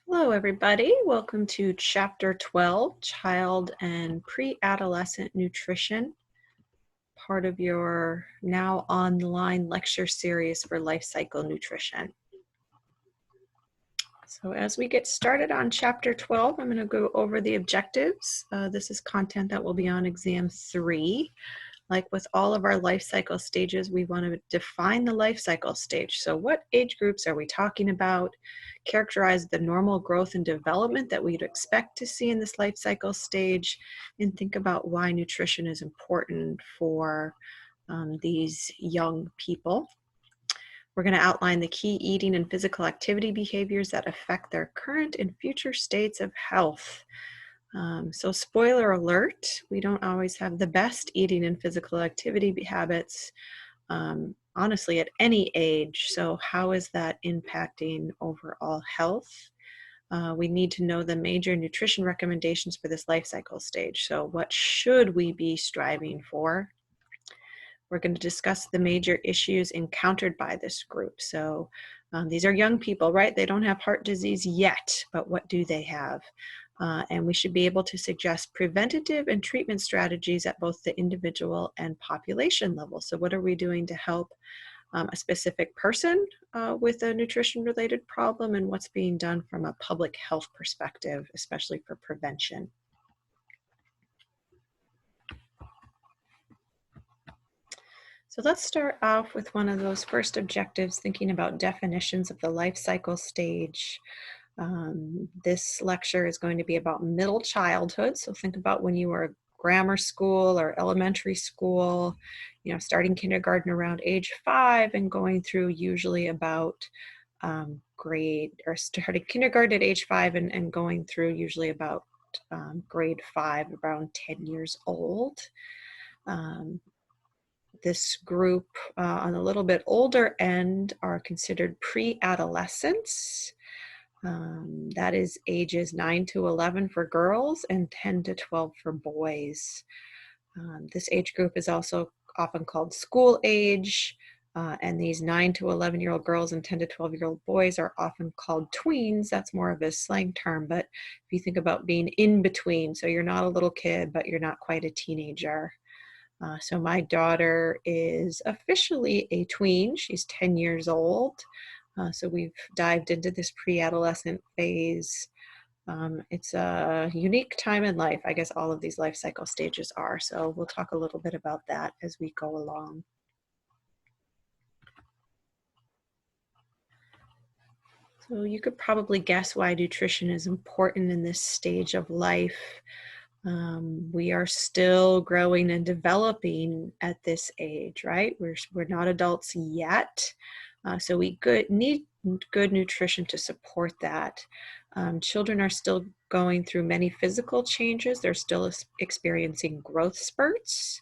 Hello, everybody. Welcome to Chapter 12, Child and Pre-Adolescent Nutrition, part of your now online lecture series for life cycle nutrition. So as we get started on Chapter 12, I'm going to go over the objectives. This is content that will be on Exam 3. Like with all of our life cycle stages, we want to define the life cycle stage. So what age groups are we talking about? Characterize the normal growth and development that we'd expect to see in this life cycle stage, and think about why nutrition is important for these young people. We're going to outline the key eating and physical activity behaviors that affect their current and future states of health. So spoiler alert, we don't always have the best eating and physical activity habits, honestly, at any age. So how is that impacting overall health? We need to know the major nutrition recommendations for this life cycle stage. So what should we be striving for? We're going to discuss the major issues encountered by this group. So these are young people, right? They don't have heart disease yet, but what do they have? And we should be able to suggest preventative and treatment strategies at both the individual and population level. So what are we doing to help a specific person with a nutrition-related problem, and what's being done from a public health perspective, especially for prevention? So let's start off with one of those first objectives, thinking about definitions of the life cycle stage. This lecture is going to be about middle childhood. So think about when you were grammar school or elementary school, starting kindergarten around age 5 and going through usually about starting kindergarten at age 5 and going through usually about grade 5, around 10 years old. This group on a little bit older end are considered pre-adolescents. That is ages 9 to 11 for girls and 10 to 12 for boys. This age group is also often called school age, and these 9 to 11-year-old girls and 10 to 12-year-old boys are often called tweens. That's more of a slang term, but if you think about being in between, so you're not a little kid, but you're not quite a teenager. So my daughter is officially a tween. She's 10 years old. So we've dived into this pre-adolescent phase. It's a unique time in life. I guess all of these life cycle stages are. So we'll talk a little bit about that as we go along. So you could probably guess why nutrition is important in this stage of life. We are still growing and developing at this age, right? We're not adults yet. So we need good nutrition to support that. Children are still going through many physical changes. They're still experiencing growth spurts.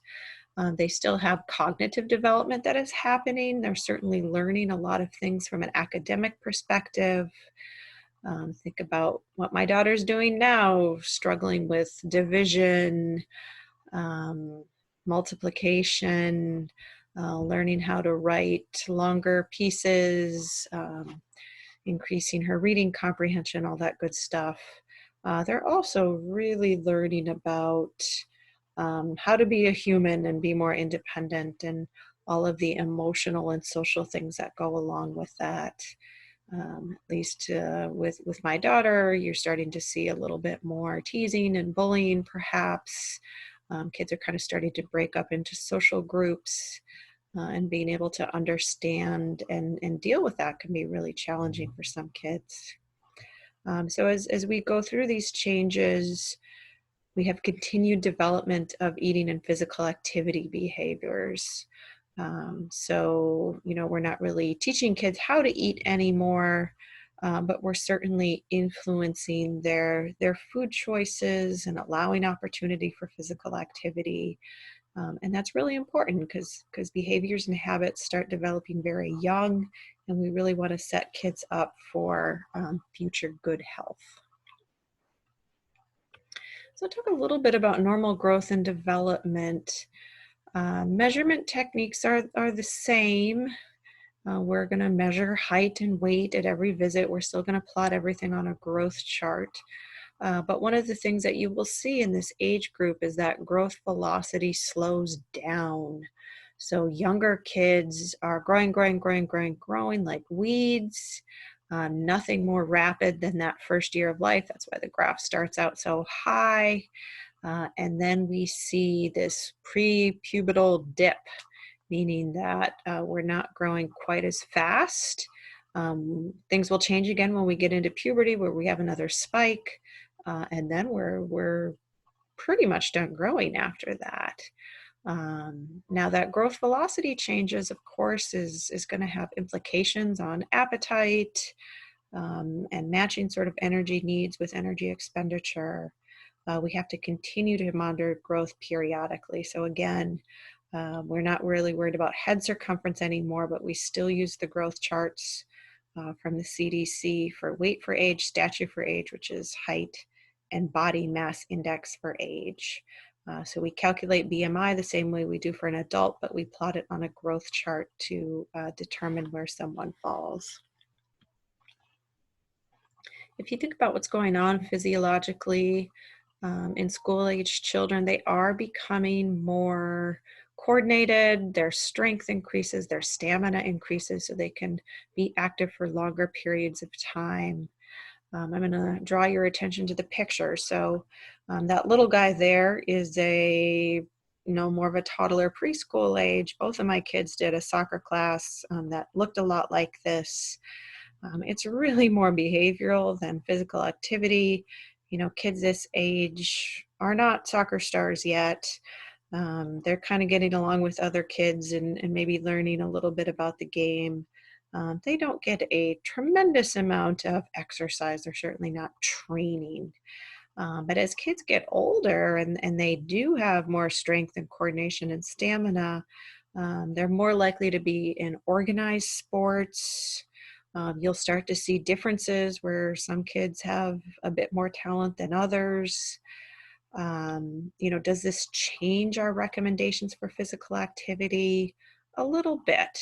They still have cognitive development that is happening. They're certainly learning a lot of things from an academic perspective. Think about what my daughter's doing now, struggling with division, multiplication, learning how to write longer pieces, increasing her reading comprehension, all that good stuff. They're also really learning about how to be a human and be more independent, and all of the emotional and social things that go along with that. At least with my daughter, you're starting to see a little bit more teasing and bullying, perhaps. Kids are kind of starting to break up into social groups, and being able to understand and deal with that can be really challenging for some kids. So as we go through these changes, we have continued development of eating and physical activity behaviors. So, we're not really teaching kids how to eat anymore, but we're certainly influencing their food choices and allowing opportunity for physical activity. And that's really important because behaviors and habits start developing very young, and we really want to set kids up for future good health. So talk a little bit about normal growth and development. Measurement techniques are the same. We're going to measure height and weight at every visit. We're still going to plot everything on a growth chart. But one of the things that you will see in this age group is that growth velocity slows down. So younger kids are growing like weeds. Nothing more rapid than that first year of life. That's why the graph starts out so high. And then we see this pre-pubertal dip, meaning that we're not growing quite as fast. Things will change again when we get into puberty, where we have another spike, and then we're pretty much done growing after that. Now that growth velocity changes, of course, is going to have implications on appetite, and matching sort of energy needs with energy expenditure. We have to continue to monitor growth periodically. So again, we're not really worried about head circumference anymore, but we still use the growth charts from the CDC for weight for age, stature for age, which is height, and body mass index for age. So we calculate BMI the same way we do for an adult, but we plot it on a growth chart to determine where someone falls. If you think about what's going on physiologically in school-age children, they are becoming more coordinated, their strength increases, their stamina increases, so they can be active for longer periods of time. I'm going to draw your attention to the picture. So that little guy there is more of a toddler preschool age. Both of my kids did a soccer class that looked a lot like this. It's really more behavioral than physical activity. Kids this age are not soccer stars yet. They're kind of getting along with other kids and maybe learning a little bit about the game. They don't get a tremendous amount of exercise. They're certainly not training. But as kids get older and they do have more strength and coordination and stamina, they're more likely to be in organized sports. You'll start to see differences where some kids have a bit more talent than others. Does this change our recommendations for physical activity? A little bit.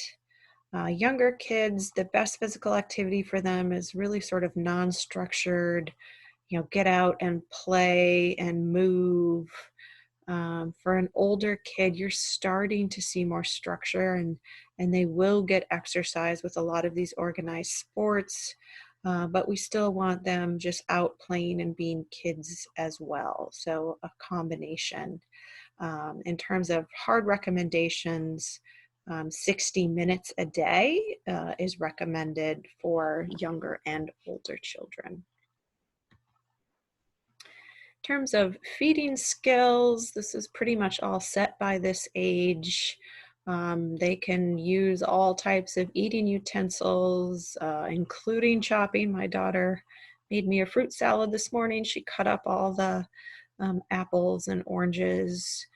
Younger kids, the best physical activity for them is really sort of non-structured, get out and play and move. For an older kid, you're starting to see more structure and they will get exercise with a lot of these organized sports, but we still want them just out playing and being kids as well. So a combination. In terms of hard recommendations, 60 minutes a day is recommended for younger and older children. In terms of feeding skills, this is pretty much all set by this age. They can use all types of eating utensils, including chopping. My daughter made me a fruit salad this morning. She cut up all the apples and oranges.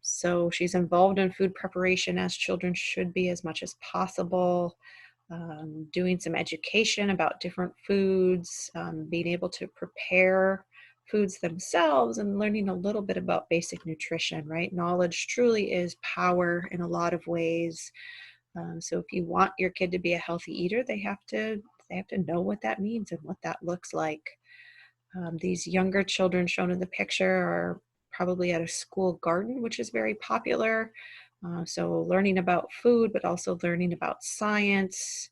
So she's involved in food preparation, as children should be, as much as possible. Doing some education about different foods, being able to prepare foods themselves, and learning a little bit about basic nutrition, right? Knowledge truly is power in a lot of ways. So if you want your kid to be a healthy eater, they have to know what that means and what that looks like. These younger children shown in the picture are probably at a school garden, which is very popular. So learning about food, but also learning about science,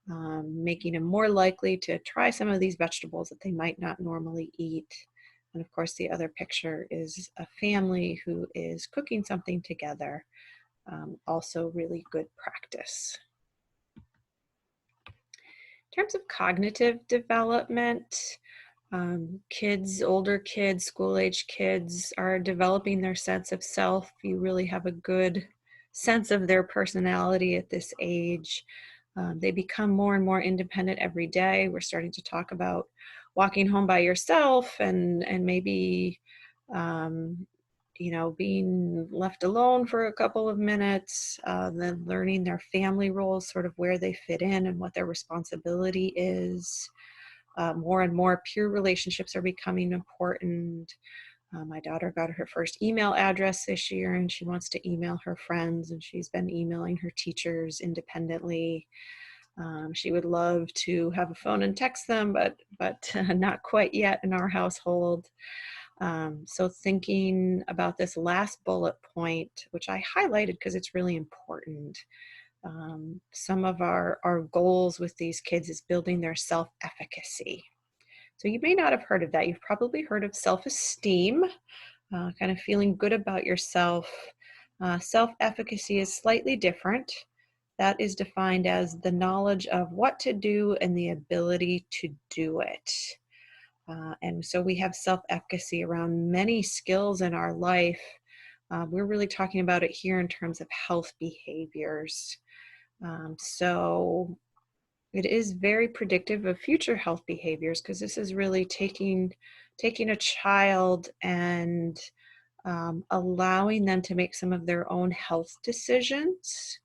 making them more likely to try some of these vegetables that they might not normally eat. And of course, the other picture is a family who is cooking something together. Also really good practice. In terms of cognitive development, older kids, school-age kids are developing their sense of self. You really have a good sense of their personality at this age. They become more and more independent every day. We're starting to talk about walking home by yourself and maybe being left alone for a couple of minutes, then learning their family roles, sort of where they fit in and what their responsibility is. More and more peer relationships are becoming important. My daughter got her first email address this year, and she wants to email her friends, and she's been emailing her teachers independently. She would love to have a phone and text them, but not quite yet in our household. So thinking about this last bullet point, which I highlighted because it's really important. Some of our goals with these kids is building their self-efficacy. So you may not have heard of that. You've probably heard of self-esteem, kind of feeling good about yourself. Self-efficacy is slightly different. That is defined as the knowledge of what to do and the ability to do it. And so we have self-efficacy around many skills in our life. We're really talking about it here in terms of health behaviors. So it is very predictive of future health behaviors, because this is really taking a child and allowing them to make some of their own health decisions,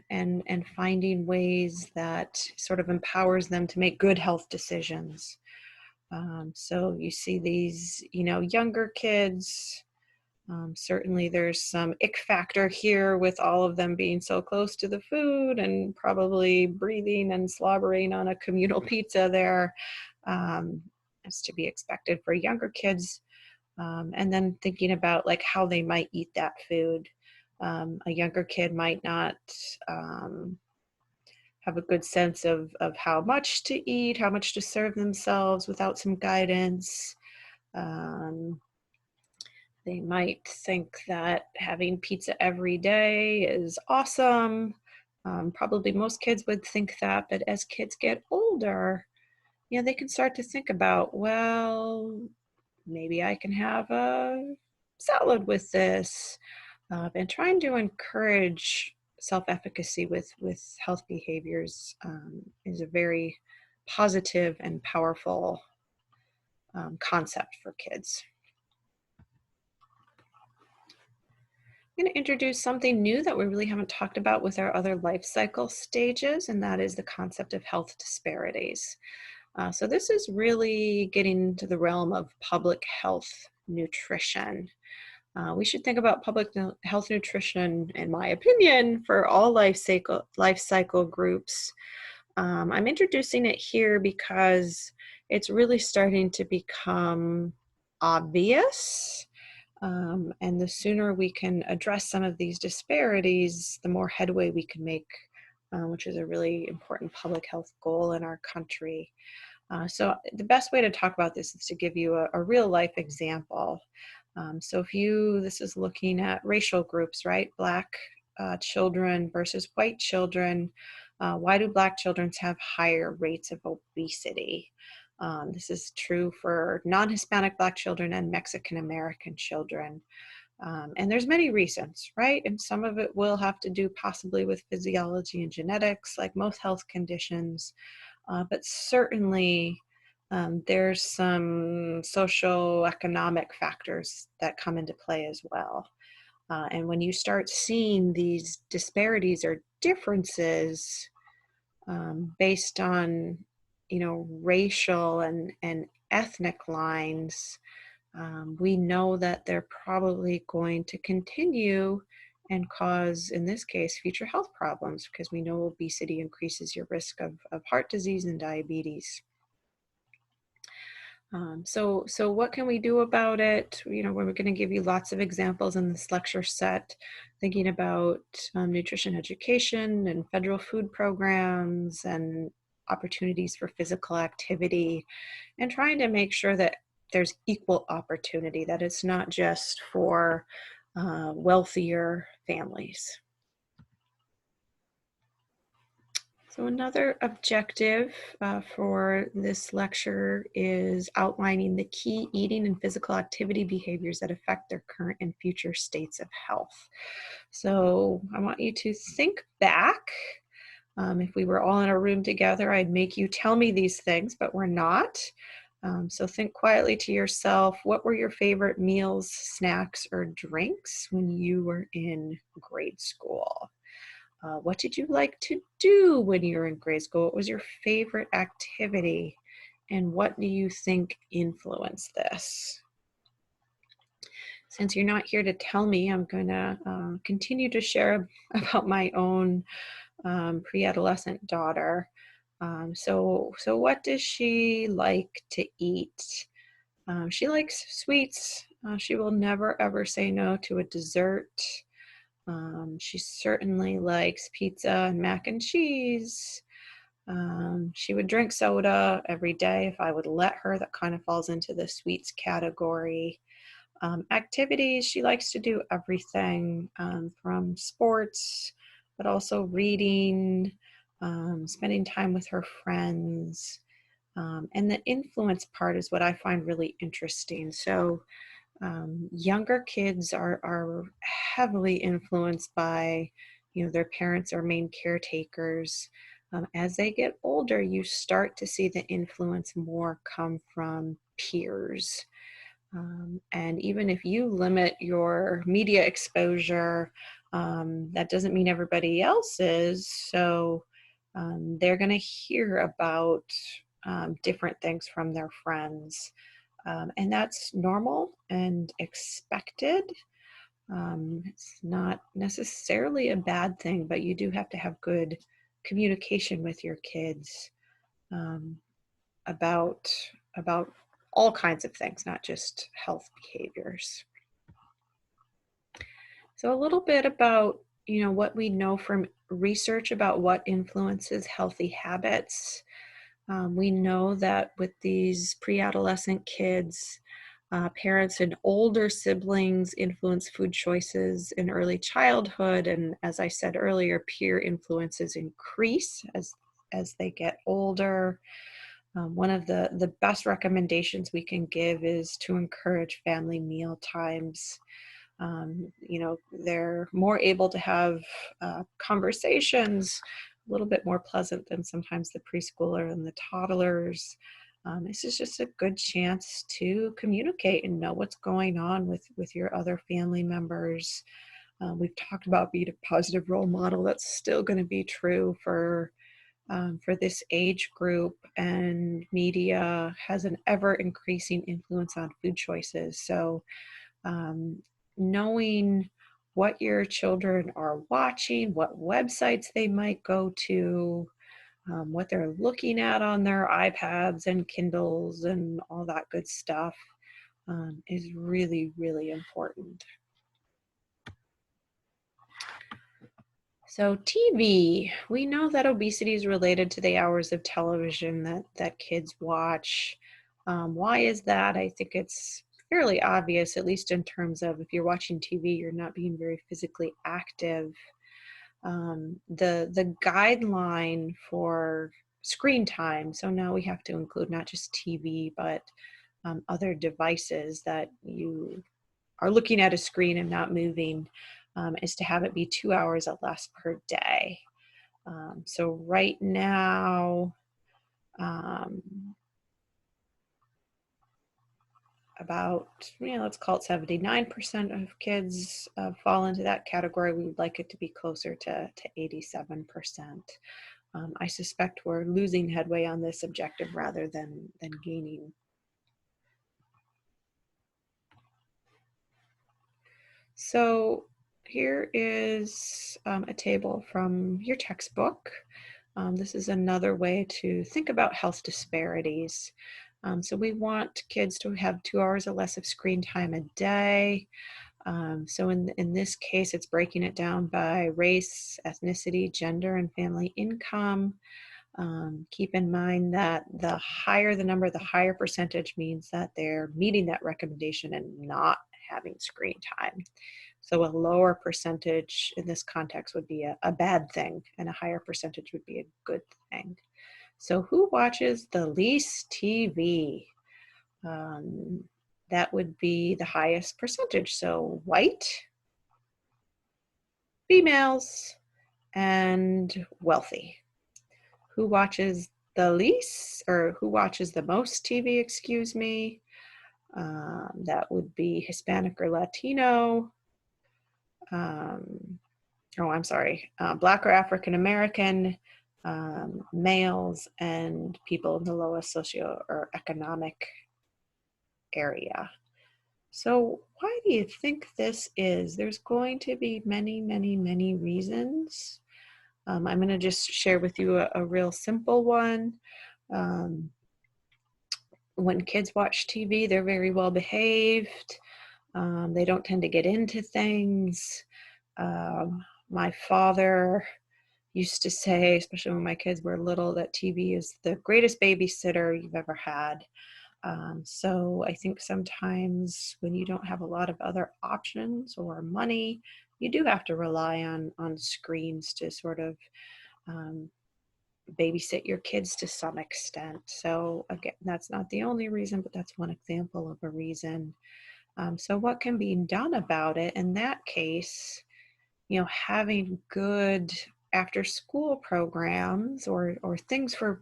and finding ways that sort of empowers them to make good health decisions. So you see these, younger kids. Certainly there's some ick factor here with all of them being so close to the food and probably breathing and slobbering on a communal pizza there. As to be expected for younger kids. And then thinking about like how they might eat that food. A younger kid might not have a good sense of how much to eat, how much to serve themselves without some guidance. They might think that having pizza every day is awesome. Probably most kids would think that, but as kids get older, they can start to think about, well, maybe I can have a salad with this. And trying to encourage self-efficacy with health behaviors is a very positive and powerful concept for kids. I'm going to introduce something new that we really haven't talked about with our other life cycle stages, and that is the concept of health disparities. So this is really getting into the realm of public health nutrition. We should think about public health nutrition, in my opinion, for all life cycle groups. I'm introducing it here because it's really starting to become obvious. And the sooner we can address some of these disparities, the more headway we can make, which is a really important public health goal in our country. So the best way to talk about this is to give you a real life example. So this is looking at racial groups, right? Black children versus white children. Why do Black children have higher rates of obesity? This is true for non-Hispanic Black children and Mexican American children. And there's many reasons, right? And some of it will have to do possibly with physiology and genetics, like most health conditions. But certainly there's some socioeconomic factors that come into play as well. And when you start seeing these disparities or differences based on, racial and ethnic lines, we know that they're probably going to continue and cause, in this case, future health problems, because we know obesity increases your risk of heart disease and diabetes. So what can we do about it? We're going to give you lots of examples in this lecture set, thinking about nutrition education and federal food programs and opportunities for physical activity, and trying to make sure that there's equal opportunity, that it's not just for wealthier families. So another objective for this lecture is outlining the key eating and physical activity behaviors that affect their current and future states of health. So I want you to think back. If we were all in a room together, I'd make you tell me these things, but we're not. So think quietly to yourself, what were your favorite meals, snacks, or drinks when you were in grade school? What did you like to do when you were in grade school? What was your favorite activity? And what do you think influenced this? since you're not here to tell me, I'm going to continue to share about my own pre-adolescent daughter. So what does she like to eat? She likes sweets. She will never ever say no to a dessert. She certainly likes pizza and mac and cheese. She would drink soda every day if I would let her. That kind of falls into the sweets category. Activities, she likes to do everything from sports, but also reading, spending time with her friends. And the influence part is what I find really interesting. So younger kids are heavily influenced by, their parents or main caretakers. As they get older, you start to see the influence more come from peers. And even if you limit your media exposure, that doesn't mean everybody else is. So they're going to hear about different things from their friends. And that's normal and expected. It's not necessarily a bad thing, but you do have to have good communication with your kids um, about about all kinds of things, not just health behaviors. So a little bit about, what we know from research about what influences healthy habits. We know that with these pre-adolescent kids, parents and older siblings influence food choices in early childhood. And as I said earlier, peer influences increase as they get older. One of the best recommendations we can give is to encourage family meal times. They're more able to have conversations a little bit more pleasant than sometimes the preschooler and the toddlers. This is just a good chance to communicate and know what's going on with your other family members. We've talked about being a positive role model. That's still going to be true for this age group, and media has an ever increasing influence on food choices. So um, knowing what your children are watching, what websites they might go to, what they're looking at on their iPads and Kindles and all that good stuff is really, really important. So TV, we know that obesity is related to the hours of television that kids watch. Why is that? I think it's fairly obvious, at least in terms of if you're watching TV, you're not being very physically active. The guideline for screen time, so now we have to include not just TV, but other devices that you are looking at a screen and not moving, is to have it be 2 hours or less per day. So right now, um, about, let's call it 79% of kids fall into that category. We would like it to be closer to 87%. I suspect we're losing headway on this objective rather than gaining. So here is a table from your textbook. This is another way to think about health disparities. So we want kids to have 2 hours or less of screen time a day. So in this case, it's breaking it down by race, ethnicity, gender, and family income. Keep in mind that the higher the number, the higher percentage means that they're meeting that recommendation and not having screen time. So a lower percentage in this context would be a bad thing, and a higher percentage would be a good thing. So who watches the least TV? That would be the highest percentage. So white, females, and wealthy. Who watches the least, or who watches the most TV, excuse me? That would be Hispanic or Latino. I'm sorry, Black or African American, males, and people in the lowest socio or economic area. So why do you think this is? There's going to be many, many, many reasons. I'm going to just share with you a real simple one. Um, when kids watch TV, they're very well behaved. They don't tend to get into things. My father used to say, especially when my kids were little, that TV is the greatest babysitter you've ever had. So I think sometimes when you don't have a lot of other options or money, you do have to rely on screens to sort of um, babysit your kids to some extent. So again, that's not the only reason, but that's one example of a reason. So what can be done about it? In that case, having good after school programs or things for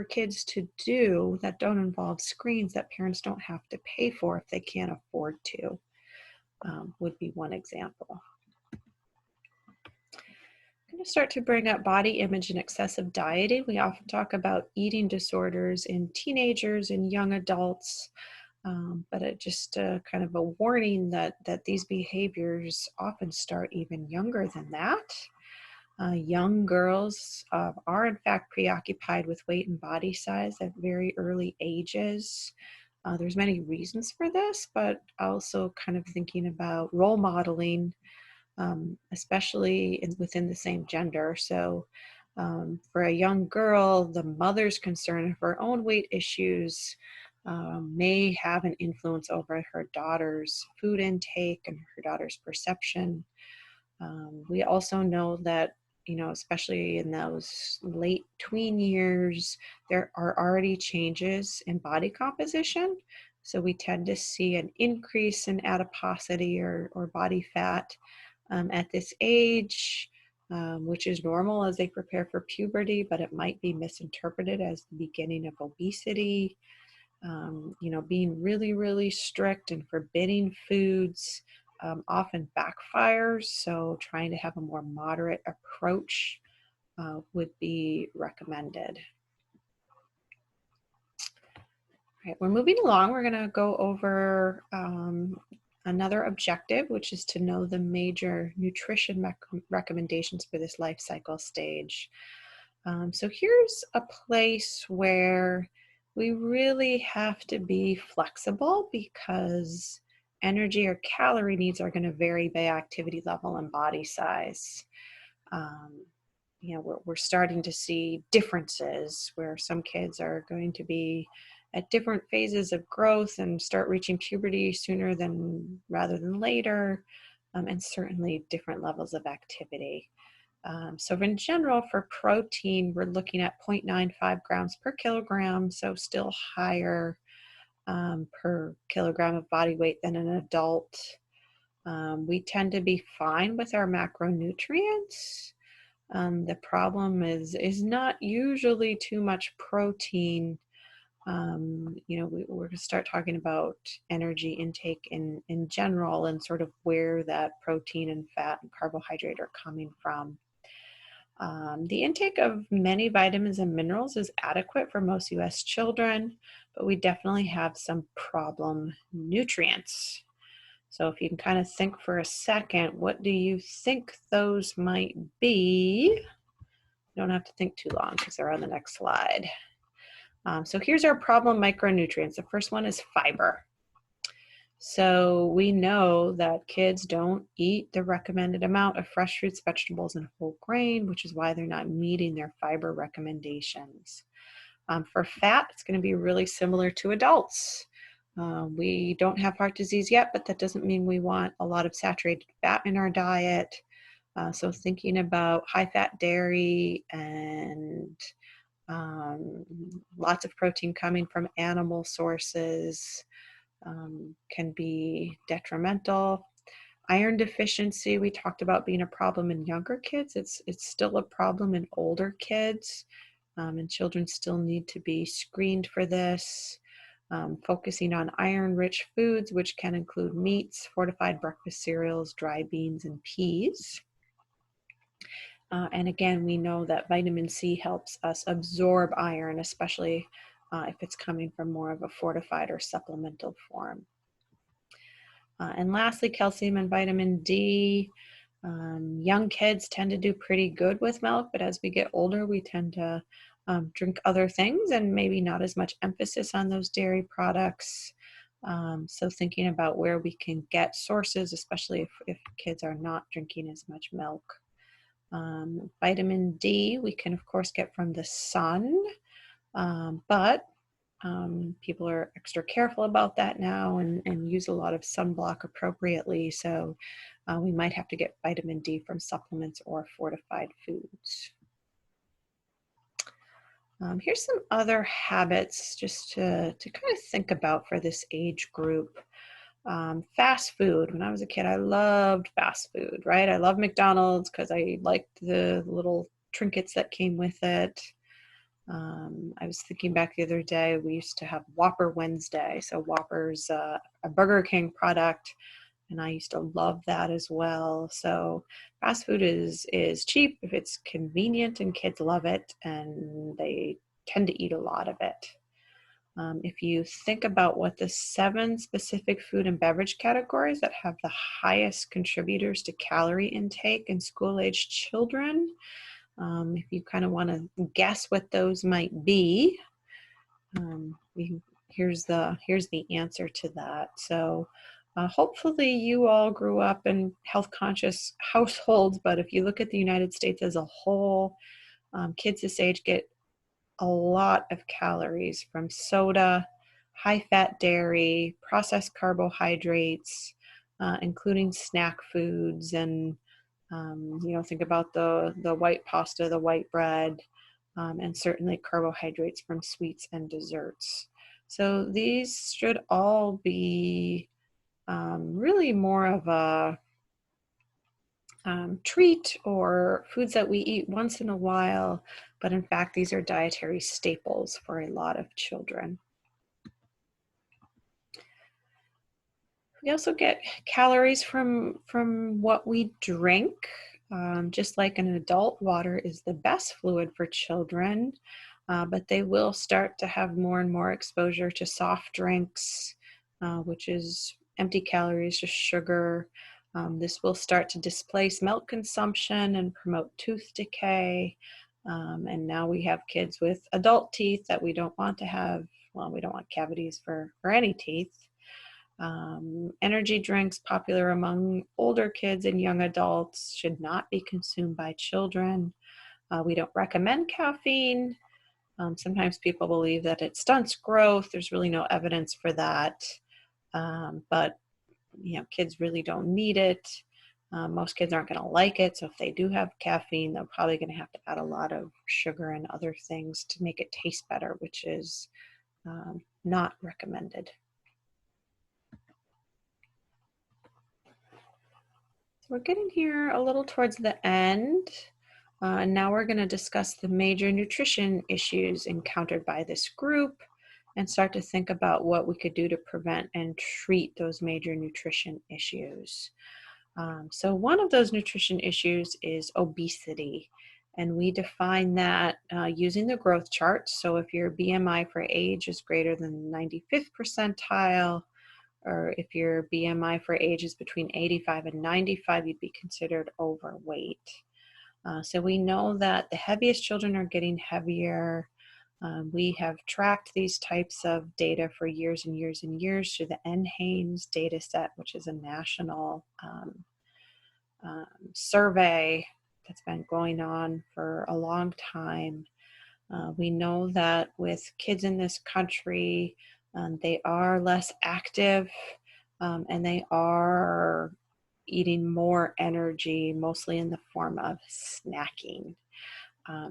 kids to do that don't involve screens that parents don't have to pay for if they can't afford to, would be one example. I'm going to start to bring up body image and excessive dieting. We often talk about eating disorders in teenagers and young adults, but it just kind of a warning that these behaviors often start even younger than that. Young girls are in fact preoccupied with weight and body size at very early ages. There's many reasons for this, but also kind of thinking about role modeling, especially within the same gender. So for a young girl, the mother's concern of her own weight issues may have an influence over her daughter's food intake and her daughter's perception. We also know that, especially in those late tween years, there are already changes in body composition. So we tend to see an increase in adiposity or body fat at this age, which is normal as they prepare for puberty, but it might be misinterpreted as the beginning of obesity. Being really, really strict and forbidding foods often backfires. So trying to have a more moderate approach would be recommended. All right, we're moving along. We're going to go over another objective, which is to know the major nutrition recommendations for this life cycle stage. So here's a place where we really have to be flexible because energy or calorie needs are going to vary by activity level and body size. Um, we're starting to see differences where some kids are going to be at different phases of growth and start reaching puberty sooner rather than later, and certainly different levels of activity. So in general, for protein, we're looking at 0.95 grams per kilogram, so still higher per kilogram of body weight than an adult. We tend to be fine with our macronutrients. The problem is not usually too much protein. We're going to start talking about energy intake in general and sort of where that protein and fat and carbohydrate are coming from. The intake of many vitamins and minerals is adequate for most U.S. children, but we definitely have some problem nutrients. So if you can kind of think for a second, what do you think those might be? You don't have to think too long because they're on the next slide. So here's our problem micronutrients. The first one is fiber. So we know that kids don't eat the recommended amount of fresh fruits, vegetables, and whole grain, which is why they're not meeting their fiber recommendations. For fat, it's going to be really similar to adults. We don't have heart disease yet, but that doesn't mean we want a lot of saturated fat in our diet. So thinking about high-fat dairy and lots of protein coming from animal sources can be detrimental. Iron deficiency, we talked about being a problem in younger kids. It's still a problem in older kids, and children still need to be screened for this. Focusing on iron-rich foods, which can include meats, fortified breakfast cereals, dry beans, and peas. And again, we know that vitamin C helps us absorb iron, especially if it's coming from more of a fortified or supplemental form. And lastly, calcium and vitamin D. Young kids tend to do pretty good with milk, but as we get older, we tend to drink other things and maybe not as much emphasis on those dairy products. So thinking about where we can get sources, especially if kids are not drinking as much milk. Vitamin D, we can of course get from the sun, but people are extra careful about that now and use a lot of sunblock appropriately. So we might have to get vitamin D from supplements or fortified foods. Here's some other habits just to kind of think about for this age group. Fast food. When I was a kid, I loved fast food, right? I loved McDonald's because I liked the little trinkets that came with it. I was thinking back the other day, we used to have Whopper Wednesday. So Whopper's a Burger King product, and I used to love that as well. So fast food is cheap if it's convenient, and kids love it, and they tend to eat a lot of it. If you think about what the 7 specific food and beverage categories that have the highest contributors to calorie intake in school-aged children, if you kind of want to guess what those might be, here's the answer to that. So hopefully you all grew up in health conscious households, but if you look at the United States as a whole, kids this age get a lot of calories from soda, high-fat dairy, processed carbohydrates, including snack foods, and think about the white pasta, the white bread, and certainly carbohydrates from sweets and desserts. So these should all be really more of a treat or foods that we eat once in a while, but in fact, these are dietary staples for a lot of children. We also get calories from what we drink. Just like an adult, water is the best fluid for children, but they will start to have more and more exposure to soft drinks, which is empty calories, just sugar. This will start to displace milk consumption and promote tooth decay. And now we have kids with adult teeth that we don't want to have. Well, we don't want cavities for any teeth. Energy drinks popular among older kids and young adults should not be consumed by children. We don't recommend caffeine. Sometimes people believe that it stunts growth. There's really no evidence for that. But kids really don't need it. Most kids aren't going to like it. So if they do have caffeine, they're probably going to have to add a lot of sugar and other things to make it taste better, which is not recommended. We're getting here a little towards the end. And now we're going to discuss the major nutrition issues encountered by this group and start to think about what we could do to prevent and treat those major nutrition issues. So one of those nutrition issues is obesity. And we define that using the growth chart. So if your BMI for age is greater than 95th percentile, or if your BMI for age is between 85 and 95, you'd be considered overweight. So we know that the heaviest children are getting heavier. We have tracked these types of data for years and years and years through the NHANES data set, which is a national survey that's been going on for a long time. We know that with kids in this country, they are less active, and they are eating more energy, mostly in the form of snacking.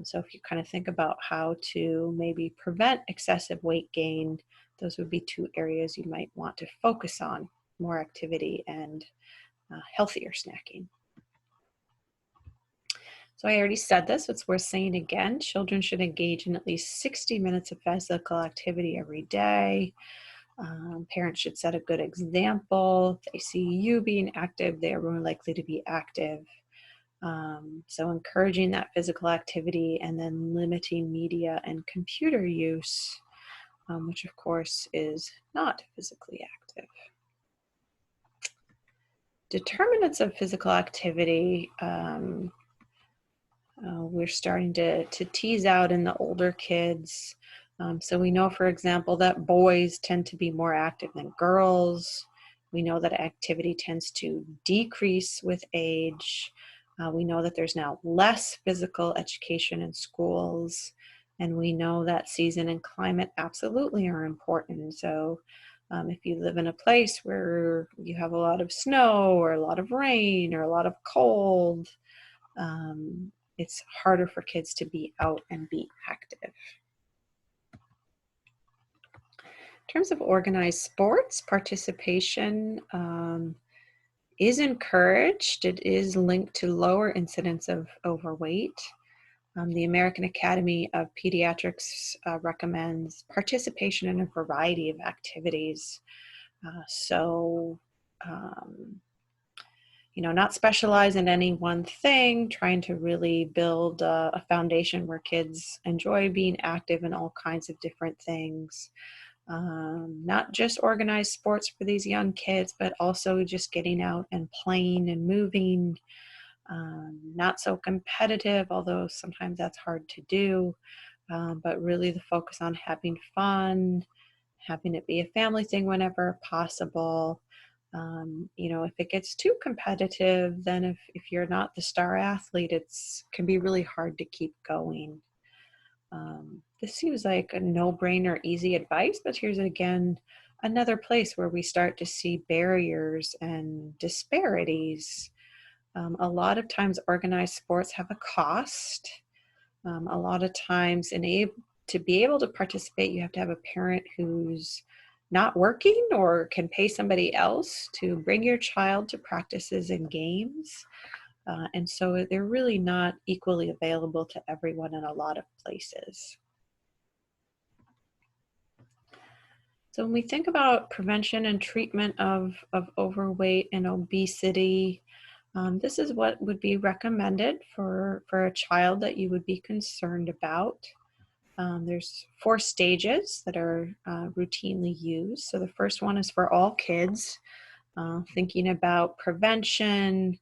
So if you kind of think about how to maybe prevent excessive weight gain, those would be 2 areas you might want to focus on: more activity and healthier snacking. So I already said this, it's worth saying again. Children should engage in at least 60 minutes of physical activity every day. Parents should set a good example. If they see you being active, they are more likely to be active. So encouraging that physical activity and then limiting media and computer use, which of course is not physically active. determinants of physical activity, we're starting to tease out in the older kids. So we know, for example, that boys tend to be more active than girls. We know that activity tends to decrease with age. We know that there's now less physical education in schools. And we know that season and climate absolutely are important. So if you live in a place where you have a lot of snow or a lot of rain or a lot of cold, it's harder for kids to be out and be active. In terms of organized sports, participation is encouraged. It is linked to lower incidence of overweight. The American Academy of Pediatrics recommends participation in a variety of activities. Not specialize in any one thing, trying to really build a foundation where kids enjoy being active in all kinds of different things. Not just organized sports for these young kids, but also just getting out and playing and moving. Not so competitive, although sometimes that's hard to do, but really the focus on having fun, having it be a family thing whenever possible. If it gets too competitive, then if you're not the star athlete, can be really hard to keep going. This seems like a no-brainer, easy advice, but here's again another place where we start to see barriers and disparities. A lot of times organized sports have a cost. A lot of times to be able to participate, you have to have a parent who's not working or can pay somebody else to bring your child to practices and games. And so they're really not equally available to everyone in a lot of places. So when we think about prevention and treatment of overweight and obesity, this is what would be recommended for a child that you would be concerned about. There's 4 stages that are routinely used. So the first one is for all kids, thinking about prevention,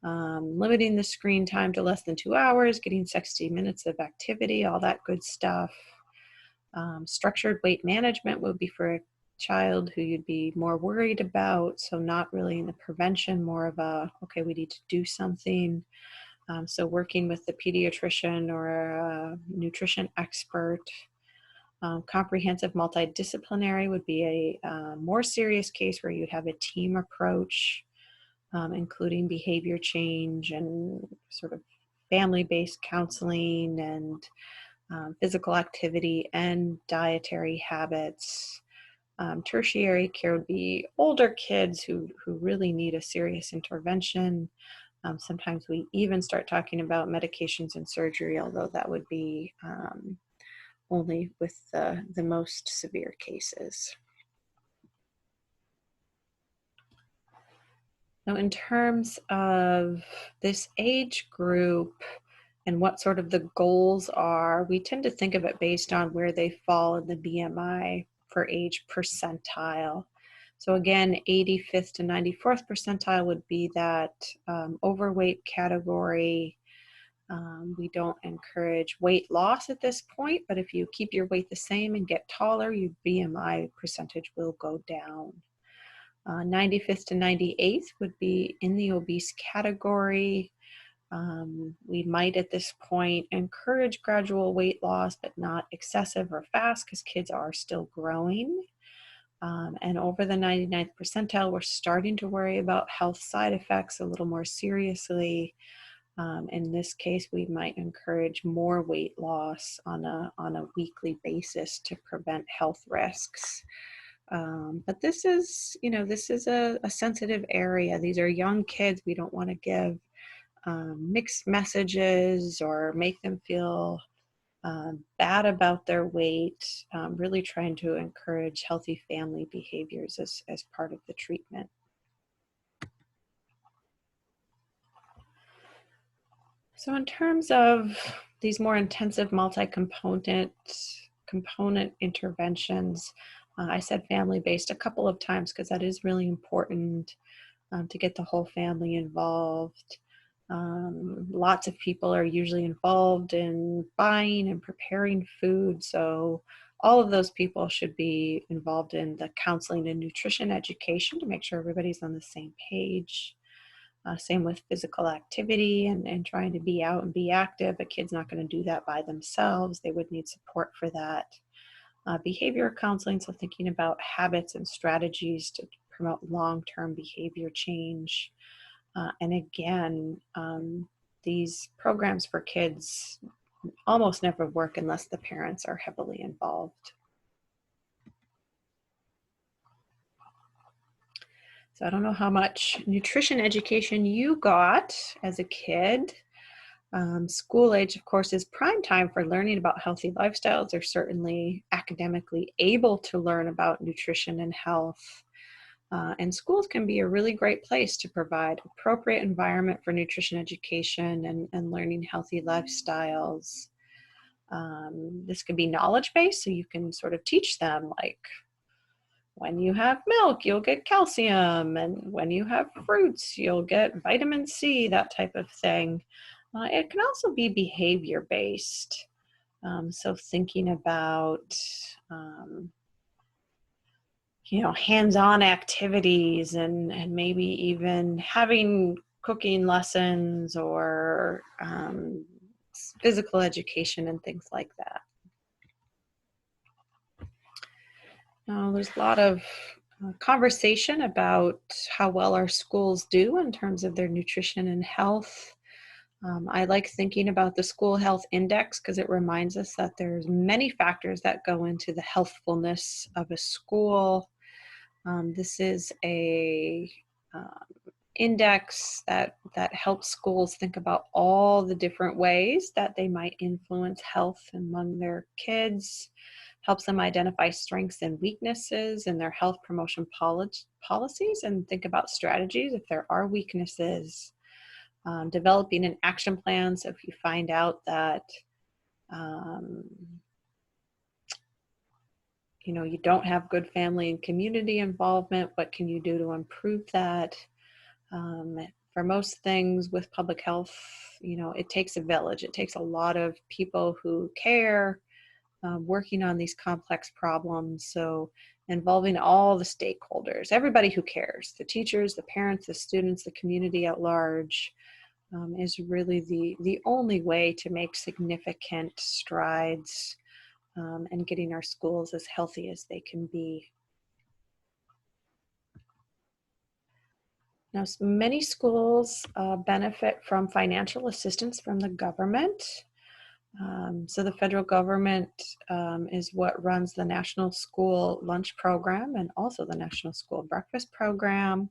limiting the screen time to less than 2 hours, getting 60 minutes of activity, all that good stuff. Structured weight management would be for a child who you'd be more worried about, so not really in the prevention, more of okay, we need to do something. So working with the pediatrician or a nutrition expert. Comprehensive multidisciplinary would be a more serious case where you'd have a team approach, including behavior change and sort of family-based counseling and physical activity and dietary habits. Tertiary care would be older kids who really need a serious intervention. Sometimes we even start talking about medications and surgery, although that would be only with the most severe cases. Now, in terms of this age group and what sort of the goals are, we tend to think of it based on where they fall in the BMI for age percentile. So again, 85th to 94th percentile would be that overweight category. We don't encourage weight loss at this point, but if you keep your weight the same and get taller, your BMI percentage will go down. 95th to 98th would be in the obese category. We might at this point encourage gradual weight loss, but not excessive or fast because kids are still growing. And over the 99th percentile, we're starting to worry about health side effects a little more seriously. In this case, we might encourage more weight loss on a weekly basis to prevent health risks. But this is a sensitive area. These are young kids. We don't want to give mixed messages or make them feel bad about their weight. Really trying to encourage healthy family behaviors as part of the treatment. So in terms of these more intensive multi-component interventions, I said family-based a couple of times because that is really important. to get the whole family involved. Lots of people are usually involved in buying and preparing food, so all of those people should be involved in the counseling and nutrition education to make sure everybody's on the same page. Same with physical activity and trying to be out and be active. A kid's not going to do that by themselves. They would need support for that. Behavior counseling, so thinking about habits and strategies to promote long-term behavior change. And again, these programs for kids almost never work unless the parents are heavily involved. So I don't know how much nutrition education you got as a kid. School age, of course, is prime time for learning about healthy lifestyles. They're certainly academically able to learn about nutrition and health. And schools can be a really great place to provide appropriate environment for nutrition education and learning healthy lifestyles. This can be knowledge-based, so you can sort of teach them, like, when you have milk, you'll get calcium, and when you have fruits, you'll get vitamin C, that type of thing. It can also be behavior-based. So thinking about hands-on activities and maybe even having cooking lessons or physical education and things like that. Now, there's a lot of conversation about how well our schools do in terms of their nutrition and health. I like thinking about the school health index because it reminds us that there's many factors that go into the healthfulness of a school. This is a index that helps schools think about all the different ways that they might influence health among their kids, helps them identify strengths and weaknesses in their health promotion policies and think about strategies if there are weaknesses. Developing an action plan, so if you find out that you don't have good family and community involvement, what can you do to improve that? For most things with public health, it takes a village. It takes a lot of people who care, working on these complex problems. So involving all the stakeholders, everybody who cares, the teachers, the parents, the students, the community at large, is really the only way to make significant strides and getting our schools as healthy as they can be. Now, many schools benefit from financial assistance from the government. So the federal government is what runs the National School Lunch Program and also the National School Breakfast Program.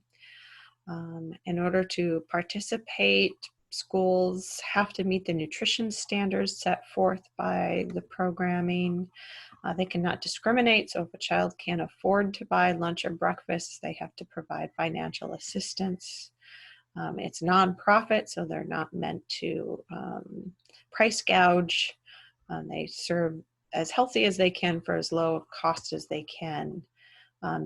In order to participate, schools have to meet the nutrition standards set forth by the programming. They cannot discriminate, so if a child can't afford to buy lunch or breakfast, they have to provide financial assistance. It's nonprofit, so they're not meant to price gouge. They serve as healthy as they can for as low a cost as they can.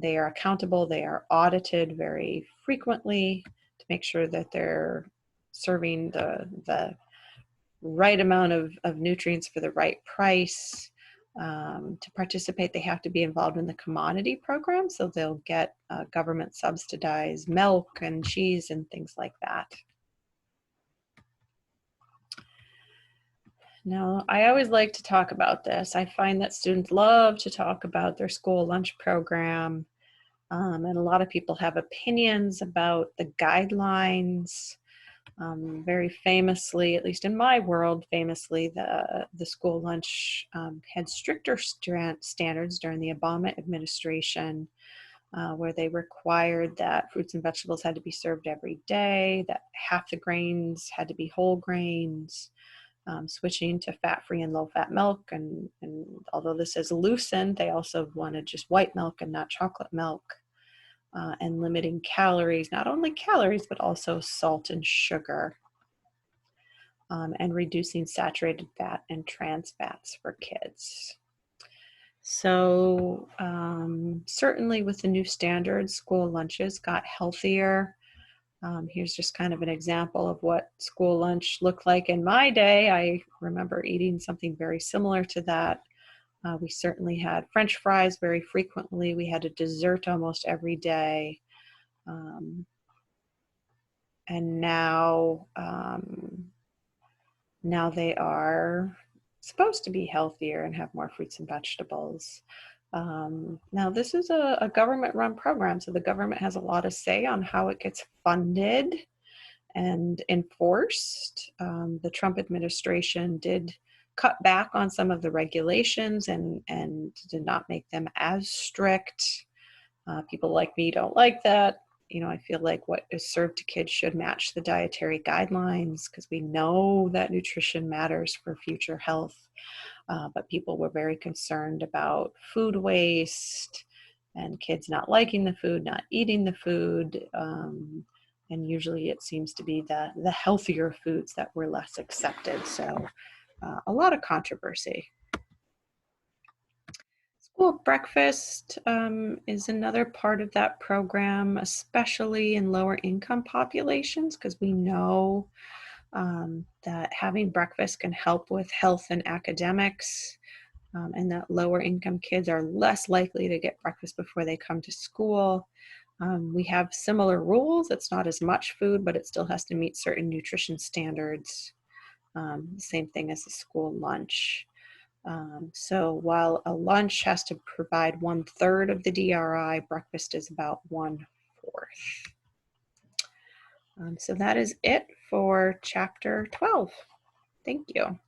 They are accountable, they are audited very frequently to make sure that they're serving the right amount of nutrients for the right price. To participate, they have to be involved in the commodity program, so they'll get government subsidized milk and cheese and things like that. Now, I always like to talk about this. I find that students love to talk about their school lunch program, and a lot of people have opinions about the guidelines. Very famously, at least in my world, famously, the school lunch had stricter standards during the Obama administration, where they required that fruits and vegetables had to be served every day, that half the grains had to be whole grains, switching to fat-free and low-fat milk. And although this is loosened, they also wanted just white milk and not chocolate milk. And limiting calories, not only calories, but also salt and sugar, and reducing saturated fat and trans fats for kids. So certainly with the new standards, school lunches got healthier. Here's just kind of an example of what school lunch looked like in my day. I remember eating something very similar to that. We certainly had French fries very frequently. We had a dessert almost every day. And now they are supposed to be healthier and have more fruits and vegetables. Now, this is a government-run program, so the government has a lot of say on how it gets funded and enforced. The Trump administration did cut back on some of the regulations and did not make them as strict. People like me don't like that. I feel like what is served to kids should match the dietary guidelines because we know that nutrition matters for future health. But people were very concerned about food waste and kids not liking the food, not eating the food. And usually it seems to be the healthier foods that were less accepted. So a lot of controversy. School breakfast is another part of that program, especially in lower income populations, because we know that having breakfast can help with health and academics, and that lower income kids are less likely to get breakfast before they come to school. We have similar rules. It's not as much food, but it still has to meet certain nutrition standards. Same thing as a school lunch. So while a lunch has to provide 1/3 of the DRI, breakfast is about 1/4. So that is it for chapter 12. Thank you.